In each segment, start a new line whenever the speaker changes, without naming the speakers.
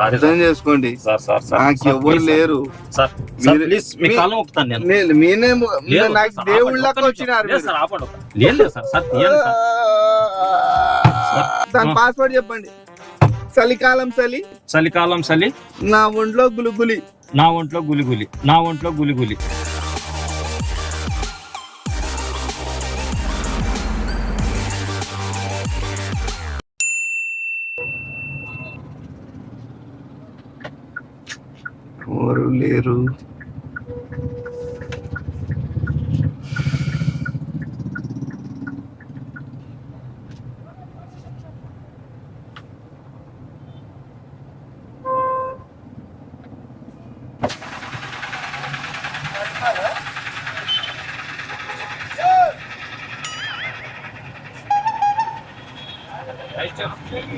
అర్థం చేసుకోండి. నాకు ఎవరు లేరు. నాకు దేవుళ్ళకి వచ్చినారు. దాని పాస్వర్డ్ చెప్పండి. చలికాలం చలి,
చలికాలం చలి,
నా ఒంట్లో గులిగులి,
నా ఒంట్లో గులిగులి, నా ఒంట్లో గులిగులి.
ఎవరు లేరు.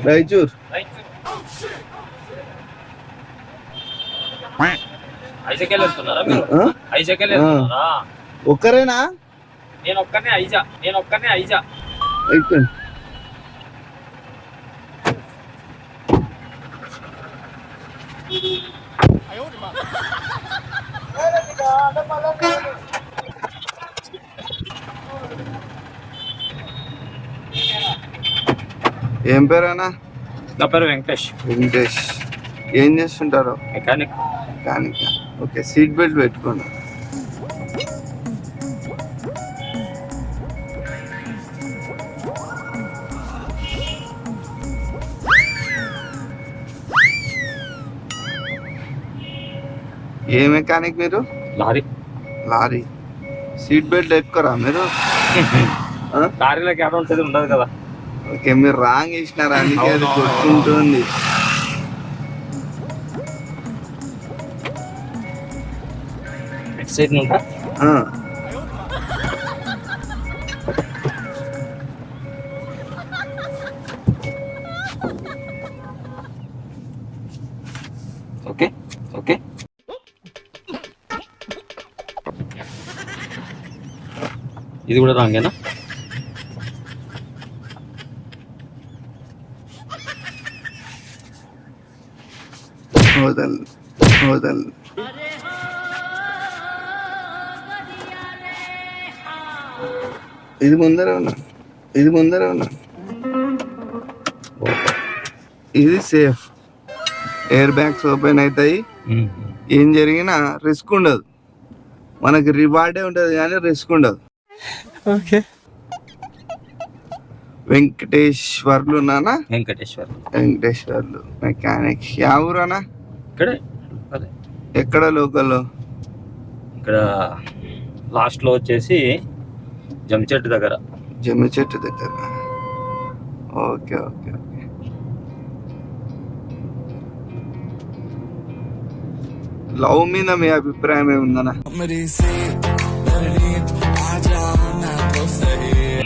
రాయచూర్ ఒక్కరేనా?
నేను ఒక్కనే ఐజా, నేను ఒక్కనే ఐజా.
అయిపోయింది. ఏం పేరేనా?
నా పేరు వెంకటేష్.
వెంకటేష్. ఏం చేస్తుంటారు?
Mechanic.
Mechanic. Okay, seat belt పెట్టుకోండి. ఏ మెకానిక్ మీరు?
లారీ.
లారీ. సీట్ బెల్ట్ పెట్టుకోరా మీరు?
లారీలోకి ఎవరు ఉంటుంది? ఉండదు కదా.
ఓకే, మీరు రాంగ్ వేసినారు, అందుకే అది కొట్టుకుంటుంది.
సైడ్ నుండి ఓకే ఓకే. ఇది కూడా రాంగేనా?
హోదల్ హోదల్. ఇది ముందరే ఉన్నా, ఇది ముందరే ఉన్నా. ఇది సేఫ్. ఎయిర్ బ్యాగ్స్ ఓపెన్ అవుతాయి. ఏం జరిగినా రిస్క్ ఉండదు. మనకి రివార్డే ఉంటుంది కానీ రిస్క్ ఉండదు.
ఓకే.
వెంకటేశ్వర్లు నానా?
వెంకటేశ్వర్లు
మెకానిక్. యా ఊరానా?
ఇక్కడే.
ఎక్కడ లోకల్లో?
ఇక్కడ లాస్ట్ లో వచ్చేసి జమ్మి చెట్టు దగ్గర.
జమ్మి చెట్టు దగ్గర. Okay okay okay. లవ్ మీద మీ అభిప్రాయం ఏముందనా?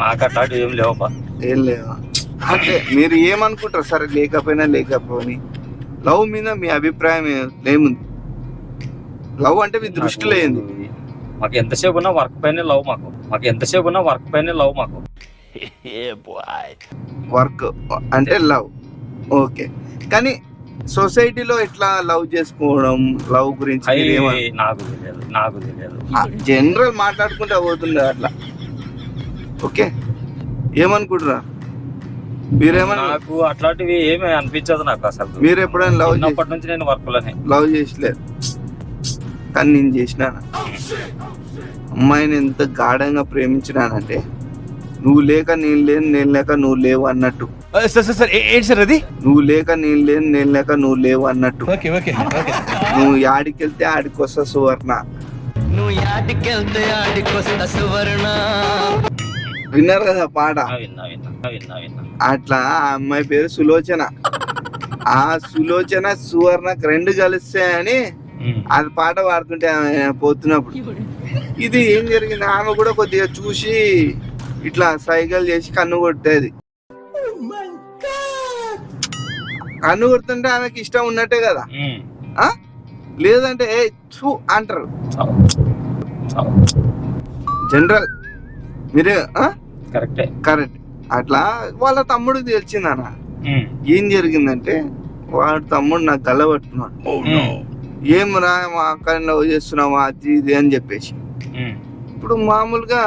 మాకు అట్లాంటివి ఏం లేవప్ప.
ఏం లేవా? అంటే మీరు ఏమనుకుంటారు? సరే లేకపోని లవ్ మీద మీ అభిప్రాయం ఏముంది? లవ్ అంటే మీ దృష్టిలో ఏంది?
మాకు ఎంతసేపు ఉన్నా వర్క్ పైనే లవ్. మాకు ఎంతసేపు ఉన్నా వర్క్ పైనే లవ్. మాకు
వర్క్ అంటే లవ్. ఓకే, కానీ సొసైటీలో ఎట్లా లవ్ చేసుకోవడం, లవ్ గురించి
నాకు తెలియదు.
జనరల్ మాట్లాడుకుంటే పోతుంది అట్లా. ఓకే, ఏమనుకుంటారా మీరేమన్నా?
నాకు అట్లాంటివి ఏమి అనిపించదు నాకు అసలు.
మీరు ఎప్పుడైనా లవ్
చిన్నప్పటి నుంచి నేను వర్క్లోనే
లవ్ చేసలేదు, కానీ నేను చేసినాను. అమ్మాయిని ఎంత గాఢంగా ప్రేమించినానంటే నువ్వు లేక నేను లేను, నేను లేక నువ్వు లేవు అన్నట్టు.
ఏంటి సార్ అది?
నువ్వు లేక నేను లేను, నేను లేక నువ్వు లేవు అన్నట్టు. నువ్వు యాడికెళ్తే ఆడికొస్తా సువర్ణ. విన్నారు కదా పాట? అట్లా ఆ అమ్మాయి పేరు సులోచన. ఆ సులోచన సువర్ణకు రెండు కలిస్తే అని అది పాట పాడుతుంటే పోతున్నప్పుడు ఇది ఏం జరిగింది? ఆమె కూడా కొద్దిగా చూసి ఇట్లా సైకిల్ చేసి కన్ను కొట్టేది. కన్ను కొడుతుంటే ఆమెకి ఇష్టం ఉన్నట్టే కదా. లేదంటే చూ అంటారు జనరల్. మీరే కరెక్ట్. అట్లా వాళ్ళ తమ్ముడికి తెలిసిందన్న. ఏం జరిగిందంటే వాడు తమ్ముడు నాకు గల్ల పట్టుకున్నాడు. ఏం రా మా అక్కని లవ్ చేస్తున్నావా అది ఇది అని చెప్పేసి. ఇప్పుడు మామూలుగా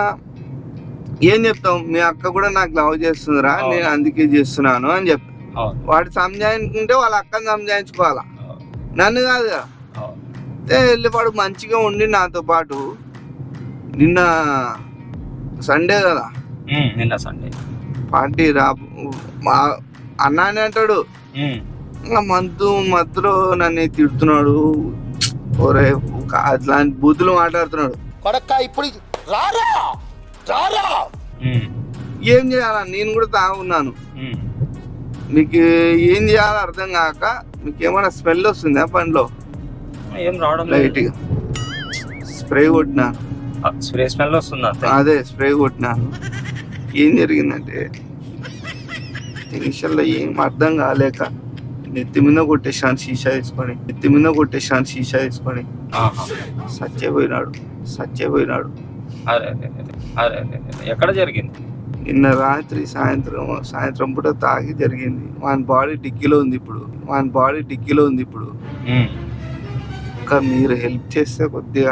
ఏం చెప్తాం, మీ అక్క కూడా నాకు లవ్ చేస్తుందిరా, నేను అందుకే చేస్తున్నాను అని చెప్తాను. వాడు సంజాయించుకుంటే వాళ్ళ అక్కని సంజాయించుకోవాలా, నన్ను కాదు కదా. వెళ్ళి వాడు మంచిగా ఉండి నాతో పాటు నిన్న సండే కదా,
నిన్న సండే
పార్టీ రా మా అన్నాని అంటాడు. ఇంకా మత్తులో నన్ను తిడుతున్నాడు, ఒరే అట్లాంటి బూతులు మాట్లాడుతున్నాడు. ఇప్పుడు ఏం చేయాలా, నేను కూడా తాగున్నాను. మీకు ఏం చేయాలో అర్థం కాక, మీకు ఏమైనా స్మెల్ వస్తుందా పండ్లో?
ఏం రావడం
లైట్ గా స్ప్రే కొట్టినాను.
స్ప్రే స్మెల్ వస్తుందా?
అదే స్ప్రే కొట్టినాను. ఏం జరిగిందంటే ఇనిషియల్లో ఏం అర్థం కాలేక నెత్తి మీద కొట్టేసాను సీసా తీసుకొని సచ్చేపోయినాడు.
ఎక్కడ జరిగింది?
నిన్న రాత్రి సాయంత్రం పూట తాగి జరిగింది. వాని బాడీ డిక్కీలో ఉంది ఇప్పుడు. ఇంకా మీరు హెల్ప్ చేస్తే కొద్దిగా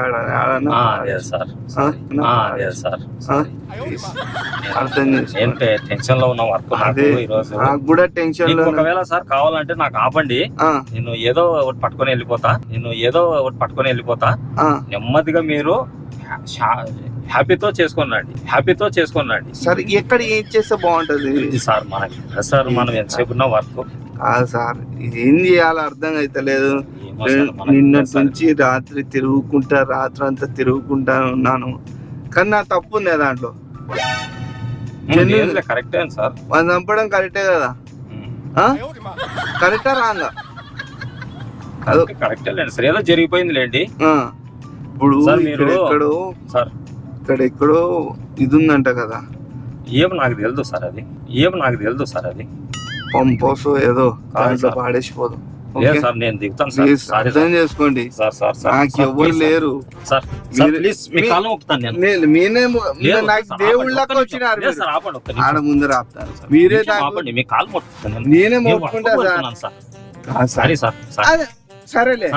అర్థం
చేసుకోండి. టెన్షన్ లో ఉన్న వర్క్
నాకు కూడా టెన్షన్ లో.
ఒకవేళ సార్ కావాలంటే నాకు ఆపండి, నేను ఏదో ఒకటి పట్టుకొని వెళ్ళిపోతా. నెమ్మదిగా మీరు హ్యాపీతో చేసుకొని రండి.
సార్ ఎక్కడ ఏం చేస్తే బాగుంటది
సార్? మనం ఎంతసేపు ఉన్న వర్క్
కాదు సార్, ఏం చేయాలో అర్థం అయితలేదు. నిన్నటి నుంచి రాత్రి అంతా తిరుగుకుంటా ఉన్నాను, కానీ నా తప్పు ఉంది దాంట్లో.
కరెక్టే సార్,
మనం చంపడం కరెక్టే కదా? కరెక్టా రాంగా?
కరెక్టే లేండి సార్, ఏదో జరిగిపోయింది లేండి.
ఇప్పుడు ఇక్కడెక్కడో ఇది ఉందంట కదా,
ఏమో నాకు తెలుదు సార్ అది
పంపోసో ఏదో పాడేసిపోదు.
సార్ నేను దిగుతాను సార్,
అర్థం చేసుకోండి. నాకు ఎవరు లేరు సార్, నాకు దేవుళ్ళకి వచ్చినారు. ఆడ ముందర ఆపుతారు, మీరే నేనే మొక్కుకుంటా సార్. సరేలే,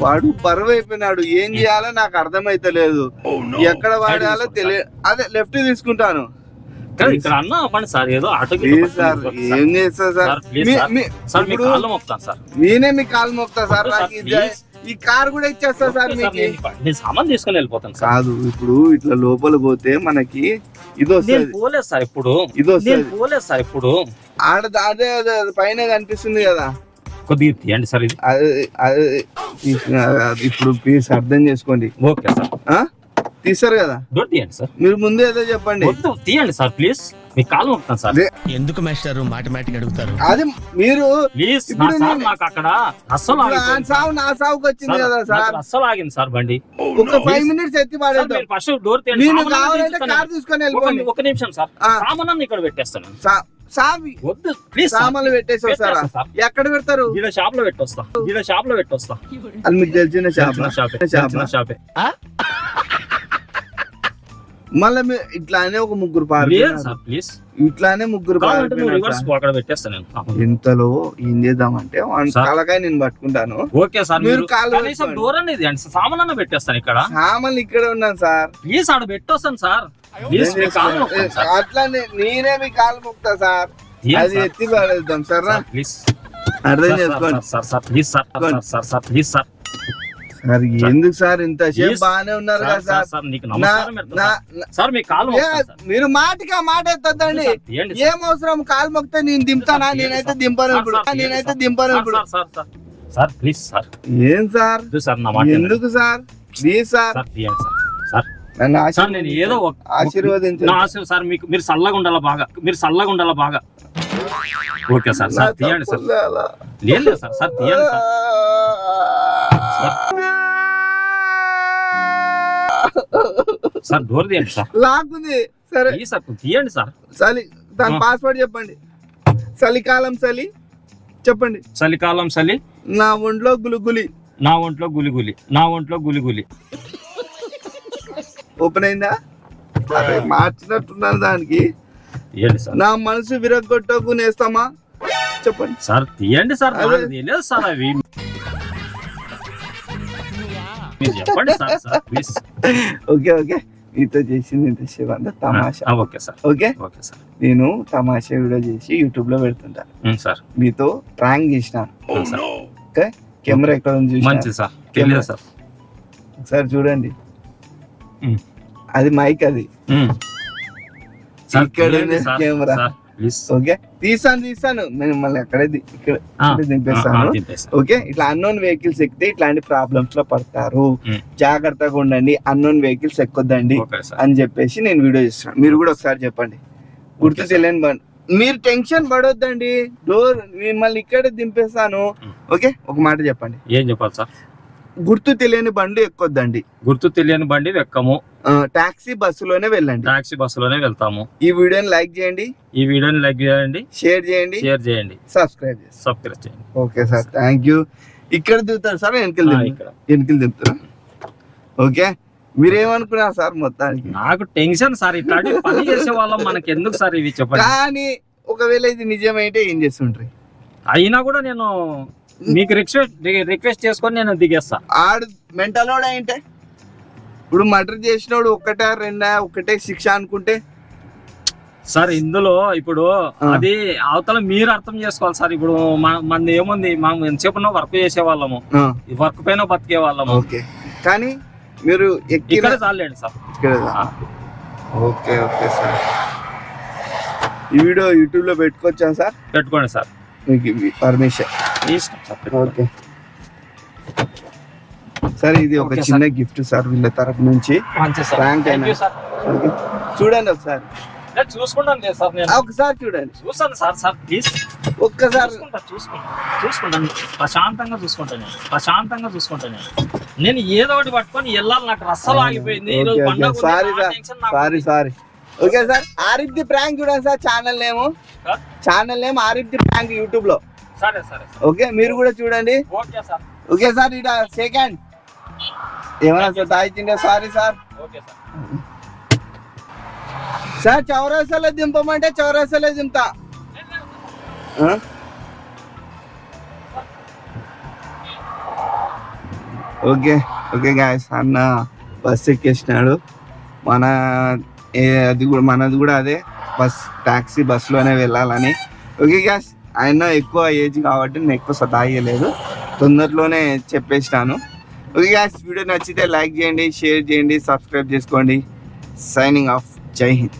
వాడు బరువు అయిపోయినాడు. ఏం చేయాలో నాకు అర్థమైతలేదు, ఎక్కడ వాడాలో తెలియదు. అదే లెఫ్ట్ తీసుకుంటాను. ఏం చేస్తా సార్, నేనే మీ కాలు మోపుతా సార్. ఈ కార్ కూడా ఇచ్చేస్తా సార్ మీకు.
సామాన్ తీసుకొని వెళ్ళిపోతాను
కాదు, ఇప్పుడు ఇట్లా లోపల పోతే మనకి ఇది వస్తుంది
సార్. ఇప్పుడు
ఆడ అదే పైన కనిపిస్తుంది కదా,
కొద్దిగా తీయండి సార్. ఇది
ఇప్పుడు ప్లీజ్ అర్థం చేసుకోండి.
ఓకే సార్,
తీసారు కదా,
తీయండి సార్.
మీరు ముందే ఏదో చెప్పండి.
తీయండి సార్ ప్లీజ్, మీ కాలు మొక్కుతాను సార్.
ఎందుకు మాస్టర్ మాటమాటిక్ అడుగుతారు?
అది మీరు
నాకు అక్కడ అస్సలు
నా సావుకి వచ్చింది కదా సార్,
అస్సలు ఆగింది సార్ బండి.
ఒక 5 minutes ఎత్తి పడేద్దాం.
ఫస్ట్ డోర్ తీయండి,
కార్ తీసుకొని వెళ్ళిపోండి.
ఒక నిమిషం సార్, సామాన్ ఇక్కడ పెట్టేస్తాను.
వద్దు ప్లీజ్, సామాన్లు పెట్టేసి వస్తారా? ఎక్కడ పెడతారు?
షాప్ లో పెట్టొస్తా.
అది మీకు తెలిసిన షాపే. మళ్ళీ ఇట్లానే ఒక ముగ్గురు ఇట్లానే ముగ్గురు ఇంతలో ఏం చేద్దామంటే కాలకాయ నేను పట్టుకుంటాను.
ఓకే సార్, మీరు డోర్ అనేది సామాన్ పెట్టేస్తాను. ఇక్కడ
సామాన్లు ఇక్కడ ఉన్నాను సార్,
ప్లీజ్ ఆడ పెట్టొస్తాను సార్.
అట్లానే నేనే మీ కాలు మొక్తా సార్, అది ఎత్తి పడేద్దాం సార్.
ప్లీజ్
అర్థం చేసుకోండి సార్. ఎందుకు సార్ ఇంతసేపు బాగానే ఉన్నారు కదా
సార్?
మీరు మాటకి ఆ మాట ఎత్తద్దండి. ఏం అవసరం, కాలు మొక్కితే నేను దింపుతానా? నేనైతే దింపను ఇప్పుడు.
Sir please sir.
ఏం సార్, ఎందుకు సార్? ప్లీజ్ సార్,
నేను ఏదో ఆశీర్వదించండి సార్. మీరు చల్లగా ఉండాలా బాగా. ఓకే సార్, తీయండి సార్. లేదు సార్, తీయండి సార్. సార్ డోర్ తీయండి సార్.
లాక్కుంది. సరే
సార్, తీయండి సార్.
దాని పాస్వర్డ్ చెప్పండి. చలికాలం చలి చెప్పండి.
చలికాలం చలి,
నా ఒంట్లో గులిగులి. ఓపెన్ అయిందా? మార్చినట్టున్నాను దానికి.
తీయండి సార్.
నా మనసు విరగొట్టకు నేస్తామా చెప్పండి
సార్ తీయండి సార్, నాకు తెలియదు సార్ అవి. మీరు చెప్పండి sir, sir please.
Okay okay, నీతో చేసింది ఇంత సేపు అంతా తమాషా.
Okay sir,
okay
okay sir.
నేను తమాషా వీడియో చేసి యూట్యూబ్ లో పెడుతుంటా
సార్.
మీతో ప్రాంక్ చేసినాను
సార్.
ఓకే, కెమెరా ఎక్కడ ఉంది
మంచిది సార్, తెలియదు సార్.
సార్ చూడండి, అది మైక్, అది ఇక్కడ కెమెరా. ఓకే, తీసాను నేను మళ్ళీ అక్కడే ఇక్కడ దింపేస్తాను. ఓకే, ఇట్లా అన్నోన్ వెహికల్స్ ఎక్కితే ఇట్లాంటి ప్రాబ్లమ్స్ లో పడతారు, జాగ్రత్తగా ఉండండి, అన్నోన్ వెహికల్స్ ఎక్కొద్దండి అని చెప్పేసి నేను వీడియో చేస్తాను. మీరు కూడా ఒకసారి చెప్పండి, గుర్తు తెలియని బండి. మీరు టెన్షన్ పడొద్దండి, డోర్ మిమ్మల్ని ఇక్కడే దింపేస్తాను. ఓకే, ఒక మాట చెప్పండి.
ఏం చెప్పాలి సార్?
గుర్తు తెలియని బండి ఎక్కొద్దండి.
గుర్తు తెలియని బండి ఎక్కము.
టాక్సీ బస్సులోనే వెళ్ళండి.
టాక్సీ బస్సులోనే వెళ్తాము.
ఈ వీడియోని లైక్ చేయండి,
షేర్ చేయండి,
సబ్స్క్రైబ్
చేయండి.
Okay sir, thank you. ఇక్కడ దిగుతారు సార్, వెనకలు దిగుతారు. ఓకే, మీరేమనుకున్నారు సార్? మొత్తానికి
నాకు టెన్షన్ సార్, ఇట్లాంటి పని చేసే వాళ్ళం మనకి ఎందుకు సార్ ఇవి చెప్పండి.
కానీ ఒకవేళ ఇది నిజమైతే ఏం చేస్తుంటారు?
అయినా కూడా నేను మీకు రిక్వెస్ట్ చేసుకొని నేను దిగేస్తా.
ఆడు మెంటల్ అంటే ఇప్పుడు మర్డర్ చేసినోడు ఒకటే శిక్ష అనుకుంటే
సార్, ఇందులో ఇప్పుడు అది అవతల మీరు అర్థం చేసుకోవాలి సార్. ఇప్పుడు మనది ఏముంది, మనం ఎంతసేపు వర్క్ చేసే వాళ్ళము, వర్క్ పైన బతికే వాళ్ళము.
ఓకే, కానీ మీరు
ఇక్కడ చాలండి సార్,
ఇక్కడ. ఓకే ఓకే సార్, ఈ వీడియో యూట్యూబ్ లో పెట్టుకోవచ్చా సార్?
పెట్టుకోండి సార్,
మీకు పర్మిషన్. ఓకే సార్, ఇది ఒక చిన్న గిఫ్ట్ సార్ వీళ్ళ తరపు నుంచి. చూడండి ఒకసారి,
చూసుకుంటాను సార్,
ఒకసారి చూడండి.
చూస్తాను సార్, సార్ ప్లీజ్
ఒక్కసారి
చూసుకుంటాను. ప్రశాంతంగా చూసుకుంటాను. నేను ఏదో ఒకటి పట్టుకొని వెళ్ళాలి, నాకు రస్సలు ఆగిపోయింది.
Sorry. Okay sir, Arif the prank చూడండి sir. Channel name Arif the prank YouTube లో.
సరే.
ఓకే, మీరు కూడా చూడండి. ఓకే సార్, ఇట సెకండ్ ఏమన్నా తాగిండే. Sorry sir. సార్, చౌరాసాలో దింపమంటే చౌరాసాలో దింపుతా. ఓకే గాయస్, అన్న బస్ ఎక్కేసినాడు. మనది కూడా అదే బస్, టాక్సీ బస్సులోనే వెళ్ళాలని. ఓకే గాయస్, ఆయన ఎక్కువ ఏజ్ కాబట్టి నేను ఎక్కువ సతాయలేదు, తొందరలోనే చెప్పేసినాను. ఓకే గాయ్స్, వీడియో నచ్చితే లైక్ చేయండి, షేర్ చేయండి, సబ్స్క్రైబ్ చేసుకోండి. సైనింగ్ ఆఫ్, జై హింద్.